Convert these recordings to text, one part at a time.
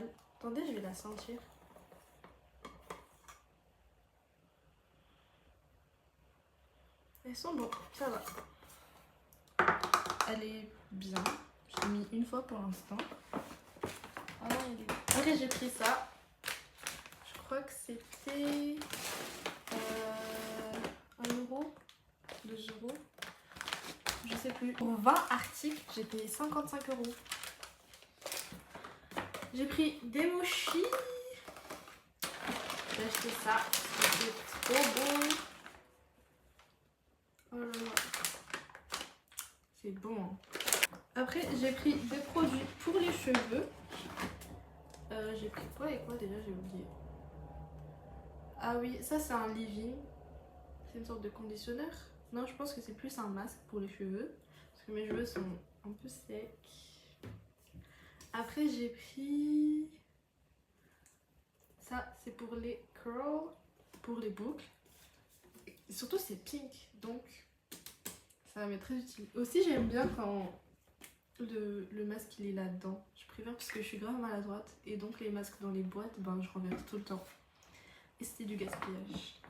normale. Attendez, je vais la sentir. Elles sont bonnes, ça va. Elle est bien. J'ai mis une fois pour l'instant. Ah non, il est... Ok, j'ai pris ça. Je crois que c'était 1 euro, 2 euros. Je sais plus. Pour 20 articles, j'ai payé 55 euros. J'ai pris des mochis. J'ai acheté ça. C'est trop bon. Oh là là. C'est bon. Hein. Après, j'ai pris des produits pour les cheveux. J'ai pris quoi et quoi déjà, j'ai oublié. Ah oui, ça c'est un leave-in. C'est une sorte de conditionneur. Non, je pense que c'est plus un masque pour les cheveux. Parce que mes cheveux sont un peu secs. Après, j'ai pris... Ça, c'est pour les curls, pour les boucles. Et surtout, c'est pink, donc ça va m'être très utile. Aussi, j'aime bien quand le masque il est là-dedans. Je préfère parce que je suis grave maladroite. Et donc, les masques dans les boîtes, ben, je renverse tout le temps. Et c'était du gaspillage.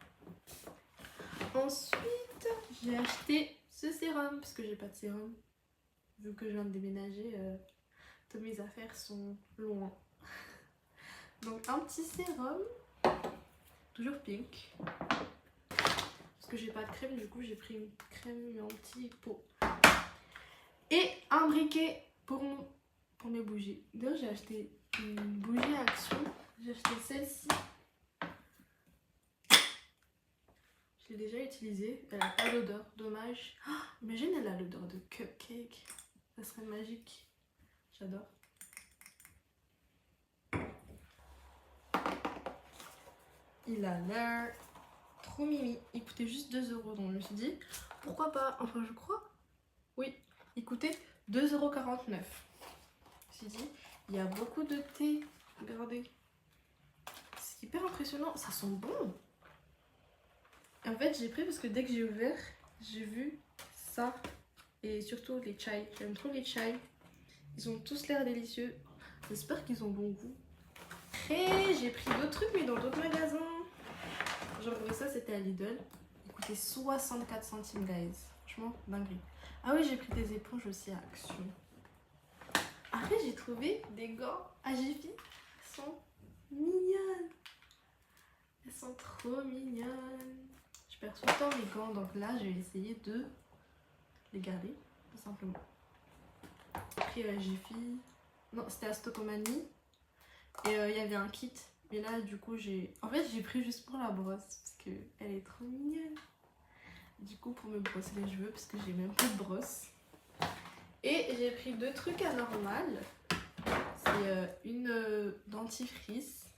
Ensuite, j'ai acheté ce sérum parce que j'ai pas de sérum. Vu que je viens de déménager, toutes mes affaires sont loin. Donc un petit sérum, toujours pink. Parce que j'ai pas de crème, du coup j'ai pris une crème anti-peau. Et un briquet pour mes bougies. D'ailleurs j'ai acheté une bougie Action. J'ai acheté celle-ci. Je l'ai déjà utilisée, elle a pas d'odeur, dommage. Oh, imagine elle a l'odeur de cupcake, ça serait magique. J'adore. Il a l'air trop mimi. Il coûtait juste 2 euros, donc je me suis dit pourquoi pas. Enfin, je crois. Oui, il coûtait 2,49 €. Je me suis dit, il y a beaucoup de thé. Regardez. C'est hyper impressionnant. Ça sent bon. En fait, j'ai pris parce que dès que j'ai ouvert, j'ai vu ça. Et surtout les chai. J'aime trop les chai. Ils ont tous l'air délicieux. J'espère qu'ils ont bon goût. Et j'ai pris d'autres trucs, mais dans d'autres magasins. Genre, ça, c'était à Lidl. Il coûtait 64 centimes, guys. Franchement, dinguerie. Ah oui, j'ai pris des éponges aussi à Action. Après, j'ai trouvé des gants à Jiffy. Elles sont mignonnes. Elles sont trop mignonnes. Je perds tout le temps les gants, donc là, je vais essayer de les garder, tout simplement. Après, Jiffy. Non, c'était à Stockomanie. Et il y avait un kit. Mais là, du coup, en fait, j'ai pris juste pour la brosse. Parce qu'elle est trop mignonne. Du coup, pour me brosser les cheveux. Parce que j'ai même pas de brosse. Et j'ai pris 2 trucs anormales. C'est une dentifrice.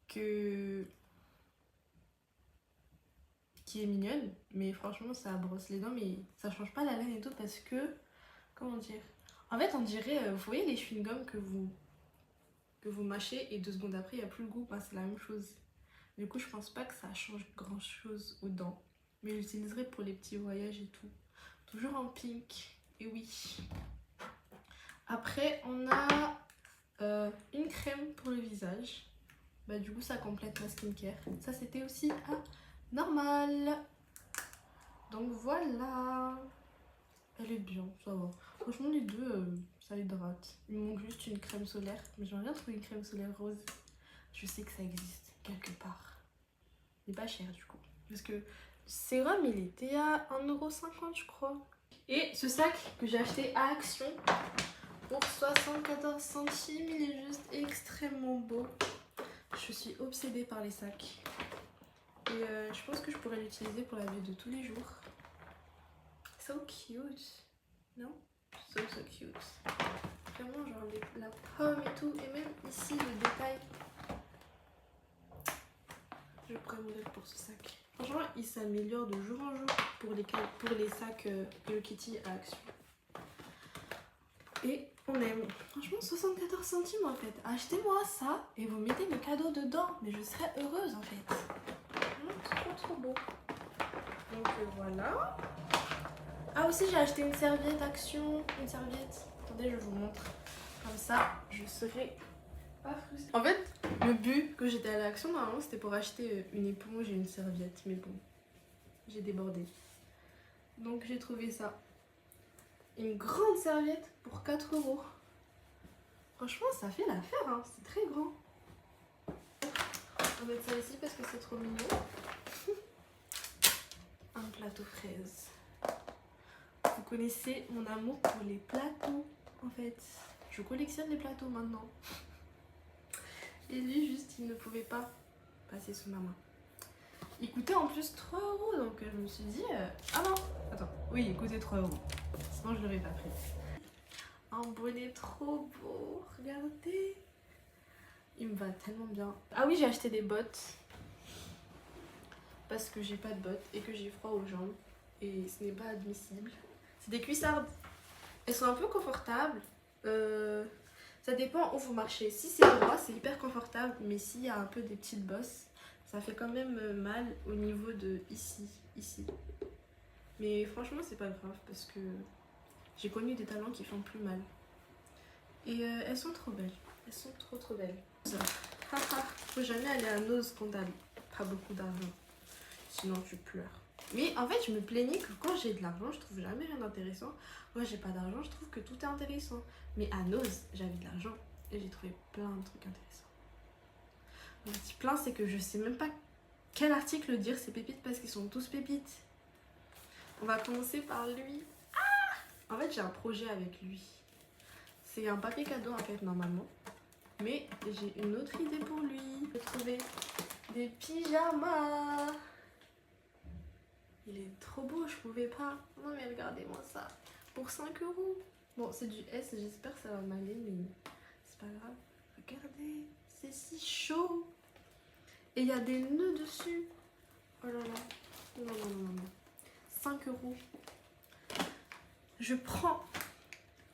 Qui est mignonne. Mais franchement, ça brosse les dents. Mais ça change pas la laine et tout. Parce que... Comment dire? En fait, on dirait... vous voyez les chewing-gums que vous mâchez et 2 secondes après il n'y a plus le goût, bah, c'est la même chose. Du coup je pense pas que ça change grand chose aux dents, mais j'utiliserai pour les petits voyages et tout. Toujours en pink, et oui. Après on a une crème pour le visage, bah du coup ça complète ma skincare. Ça c'était aussi normal. Donc voilà, elle est bien, ça va. Franchement les deux ça hydrate. Il me manque juste une crème solaire, mais j'aimerais bien trouver une crème solaire rose. Je sais que ça existe quelque part. Il est pas cher du coup. Parce que le sérum il était à 1,50 € je crois. Et ce sac que j'ai acheté à Action pour 74 centimes, il est juste extrêmement beau. Je suis obsédée par les sacs. Et je pense que je pourrais l'utiliser pour la vie de tous les jours. So cute. Non? So cute. Vraiment genre la pomme et tout. Et même ici le détail. Je pourrais mourir pour ce sac. Franchement il s'améliore de jour en jour pour les sacs Hello Kitty à Action. Et on aime. Franchement 74 centimes en fait. Achetez-moi ça et vous mettez mes cadeaux dedans. Mais je serais heureuse en fait. Trop beau. Donc voilà. Ah aussi j'ai acheté une serviette Action. Une serviette. Attendez je vous montre. Comme ça je serai pas frustrée. En fait, le but que j'étais allée à l'Action, normalement, c'était pour acheter une éponge et une serviette. Mais bon, j'ai débordé. Donc j'ai trouvé ça. Une grande serviette pour 4 €. Franchement, ça fait l'affaire, hein. C'est très grand. On va mettre ça ici parce que c'est trop mignon. Un plateau fraise. Vous connaissez mon amour pour les plateaux, en fait. Je collectionne les plateaux maintenant. Et lui, juste, il ne pouvait pas passer sous ma main. Il coûtait en plus 3 €, donc je me suis dit... Ah non, attends. Oui, il coûtait 3 €. Sinon, je l'aurais pas pris. Un bonnet trop beau, regardez. Il me va tellement bien. Ah oui, j'ai acheté des bottes. Parce que j'ai pas de bottes et que j'ai froid aux jambes. Et ce n'est pas admissible. C'est des cuissardes. Elles sont un peu confortables. Ça dépend où vous marchez. Si c'est droit, c'est hyper confortable. Mais s'il y a un peu des petites bosses, ça fait quand même mal au niveau de ici. Mais franchement, c'est pas grave parce que j'ai connu des talons qui font plus mal. Et elles sont trop belles. Elles sont trop belles. Faut jamais aller à Nose quand t'as pas beaucoup d'argent. Sinon tu pleures. Mais en fait, je me plaignais que quand j'ai de l'argent, je trouve jamais rien d'intéressant. Moi, j'ai pas d'argent, je trouve que tout est intéressant. Mais à Nose, j'avais de l'argent et j'ai trouvé plein de trucs intéressants. Le petit plein, c'est que je sais même pas quel article dire c'est pépite parce qu'ils sont tous pépites. On va commencer par lui. En fait, j'ai un projet avec lui. C'est un papier cadeau en fait normalement. Mais j'ai une autre idée pour lui. J'ai trouvé des pyjamas. Il est trop beau, je pouvais pas. Non mais regardez-moi ça. Pour 5 €. Bon, c'est du S, j'espère que ça va m'aller, mais c'est pas grave. Regardez, c'est si chaud. Et il y a des nœuds dessus. Oh là là. Non. 5 €. Je prends.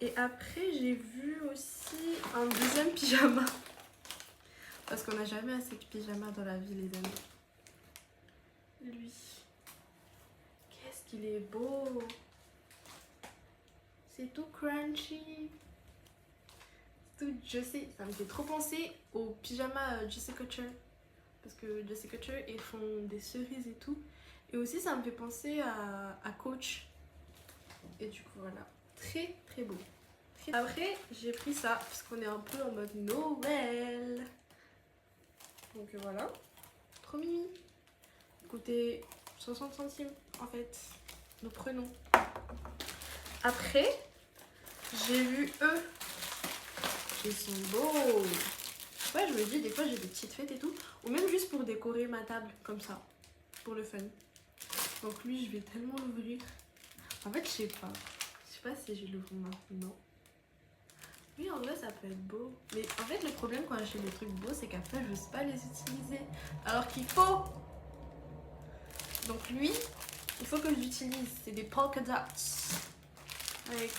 Et après, j'ai vu aussi un deuxième pyjama. Parce qu'on n'a jamais assez de pyjamas dans la vie, les amis. Lui. Qu'est-ce qu'il est beau. C'est tout crunchy. Tout, je sais, ça me fait trop penser au pyjama Jessie Kutcher. Parce que Jessie Kutcher, ils font des cerises et tout. Et aussi, ça me fait penser à Coach. Et du coup, voilà. Très beau. Après, j'ai pris ça parce qu'on est un peu en mode Noël. Donc voilà. Trop mimi. Coûtait 60 centimes en fait. Nous prenons. Après, j'ai vu eux. Ils sont beaux. Ouais, je me dis, des fois j'ai des petites fêtes et tout. Ou même juste pour décorer ma table, comme ça. Pour le fun. Donc lui, je vais tellement l'ouvrir. En fait, je sais pas. Je sais pas si je l'ouvre maintenant. Oui, en vrai, ça peut être beau. Mais en fait, le problème quand j'achète des trucs beaux, c'est qu'après, je n'ose pas les utiliser. Alors qu'il faut. Donc lui, il faut que je l'utilise. C'est des polka dots. Avec...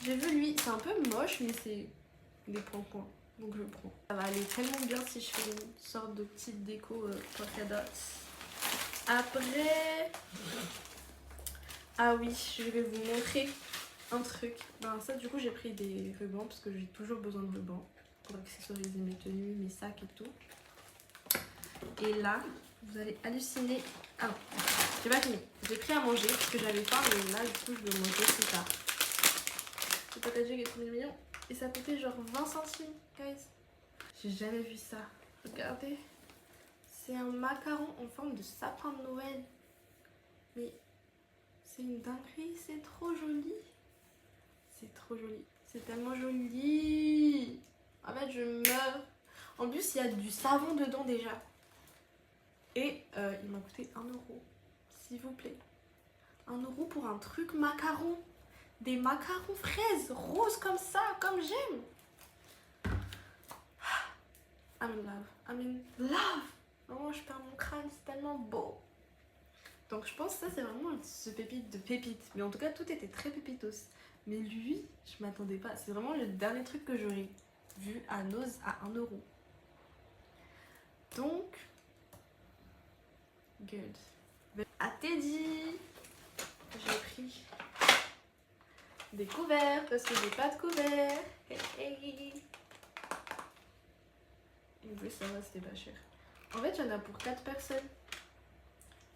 J'ai vu lui, c'est un peu moche, mais c'est des points. Donc je prends. Ça va aller tellement bien si je fais une sorte de petite déco polka dots. Après... Ah oui, je vais vous montrer un truc. Ben ça du coup j'ai pris des rubans parce que j'ai toujours besoin de rubans pour accessoriser mes tenues, mes sacs et tout. Et là, vous allez halluciner. Ah non, j'ai pas fini. J'ai pris à manger parce que j'avais faim, mais là du coup je vais manger plus tard. Le packaging est trop mignon. Et ça coûtait genre 20 centimes, guys. J'ai jamais vu ça. Regardez. C'est un macaron en forme de sapin de Noël. Mais c'est une dinguerie, c'est trop joli. C'est trop joli. C'est tellement joli. En fait, je meurs. En plus, il y a du savon dedans déjà. Et il m'a coûté 1 €. S'il vous plaît. 1 € pour un truc macaron. Des macarons fraises roses comme ça, comme j'aime. I'm in love. I'm in love. Vraiment, je perds mon crâne, c'est tellement beau. Donc je pense que ça c'est vraiment ce pépite de pépite. Mais en tout cas, tout était très pépitos. Mais lui, je m'attendais pas. C'est vraiment le dernier truc que j'aurais vu à Nose à 1 €. Donc, good. À Teddy, j'ai pris des couverts parce que j'ai pas de couverts. Hey, hey. Oui, ça va, c'était pas cher. En fait, il y en a pour 4 personnes.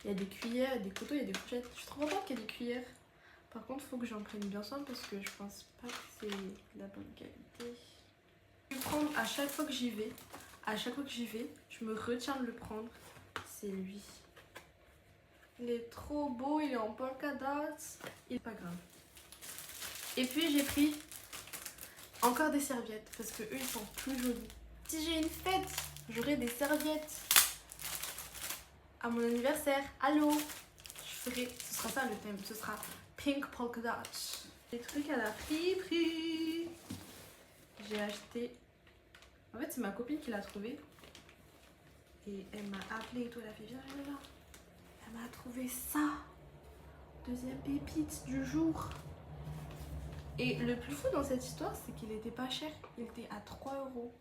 Il y a des cuillères, des couteaux, il y a des fourchettes. Je trouve pas qu'il y a des cuillères. Par contre, il faut que j'en prenne bien soin parce que je pense pas que c'est de la bonne qualité. Je vais prendre à chaque fois que j'y vais. À chaque fois que j'y vais, je me retiens de le prendre. C'est lui. Il est trop beau, il est en polka dots. Il est pas grave. Et puis j'ai pris encore des serviettes parce que eux ils sont plus jolis. Si j'ai une fête, j'aurai des serviettes. À mon anniversaire, allô, ce sera ça le thème, ce sera Pink Polka Dot. Des trucs à la friperie. J'ai acheté, en fait c'est ma copine qui l'a trouvé. Et elle m'a appelé et tout, elle a fait viens là. Elle m'a trouvé ça. Deuxième pépite du jour. Et le plus fou dans cette histoire, c'est qu'il était pas cher. Il était à 3 €.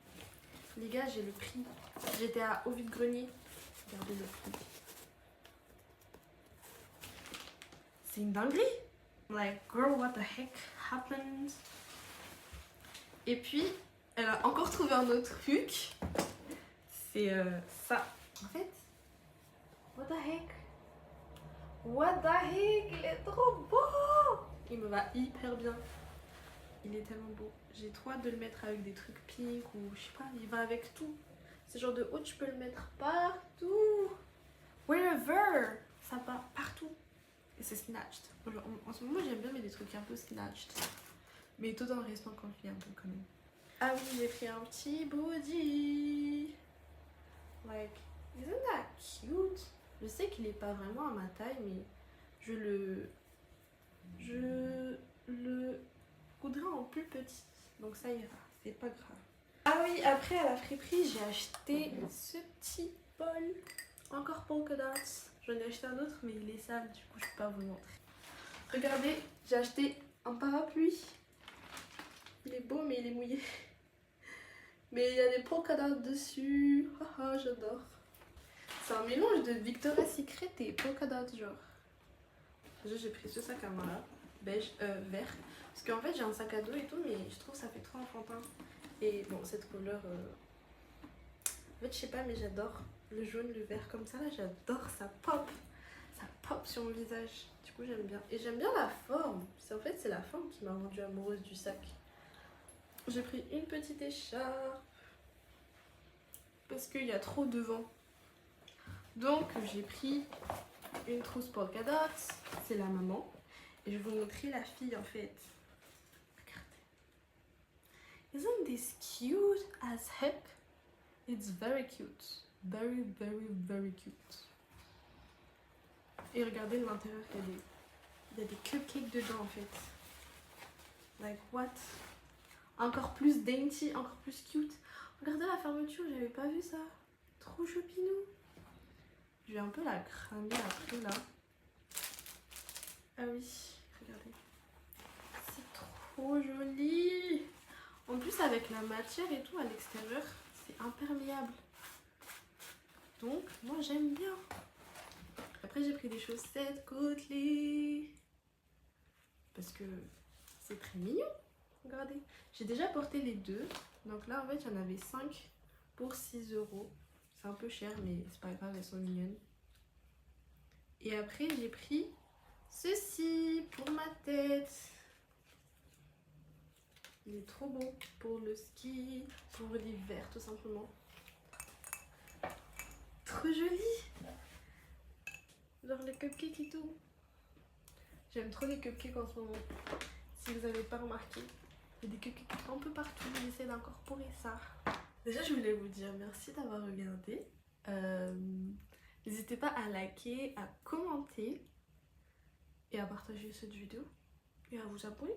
Les gars, j'ai le prix. J'étais au vide-grenier. Regardez le prix. C'est une dinguerie. Like, girl, what the heck happened? Et puis, elle a encore trouvé un autre truc. C'est ça. En fait, what the heck? What the heck? Il est trop beau! Il me va hyper bien. Il est tellement beau. J'ai trop hâte de le mettre avec des trucs pink ou je sais pas, il va avec tout. Ce genre de haut, tu peux le mettre partout. Wherever. Ça va partout. Et c'est snatched. En ce moment, j'aime bien mettre des trucs un peu snatched. Mais tout en restant confiant un peu quand même. Ah oui, j'ai pris un petit body. Like, isn't that cute? Je sais qu'il est pas vraiment à ma taille, mais je le coudrai en plus petit. Donc ça ira, c'est pas grave. Ah oui, après à la friperie, j'ai acheté ce petit bol. Encore polka dots. J'en ai acheté un autre, mais il est sale, du coup je peux pas vous le montrer. Regardez, j'ai acheté un parapluie. Il est beau, mais il est mouillé. Mais il y a des polka dots dessus. Haha, j'adore. C'est un mélange de Victoria's Secret et polka dots, genre. Déjà, j'ai pris ce sac à main là, beige, vert. Parce qu'en fait, j'ai un sac à dos et tout, mais je trouve que ça fait trop enfantin. Et bon, cette couleur. En fait, je sais pas, mais j'adore le jaune, le vert comme ça là, j'adore, ça pop. Ça pop sur mon visage. Du coup, j'aime bien. Et j'aime bien la forme. En fait, c'est la forme qui m'a rendue amoureuse du sac. J'ai pris une petite écharpe. Parce qu'il y a trop de vent. Donc, j'ai pris une trousse polka dots. C'est la maman. Et je vais vous montrer la fille en fait. Regardez. Isn't this cute as heck? It's very cute. Very, very, very cute. Et regardez l'intérieur, il y a des cupcakes dedans en fait. Like what? Encore plus dainty, encore plus cute. Regardez la fermeture, j'avais pas vu ça. Trop chopinou. Je vais un peu la cramer après là. Ah oui, regardez. C'est trop joli. En plus avec la matière et tout à l'extérieur, c'est imperméable. Donc moi j'aime bien. Après j'ai pris des chaussettes Cotley. Parce que c'est très mignon. Regardez. J'ai déjà porté les deux. Donc là en fait il y en avait 5 pour 6 €. C'est un peu cher mais c'est pas grave, elles sont mignonnes. Et après j'ai pris ceci pour ma tête. Il est trop beau pour le ski, pour l'hiver tout simplement. Trop joli. Genre les cupcakes et tout. J'aime trop les cupcakes en ce moment. Si vous n'avez pas remarqué, il y a des cupcakes un peu partout. J'essaie d'incorporer ça. Déjà je voulais vous dire merci d'avoir regardé. N'hésitez pas à liker, à commenter et à partager cette vidéo et à vous abonner.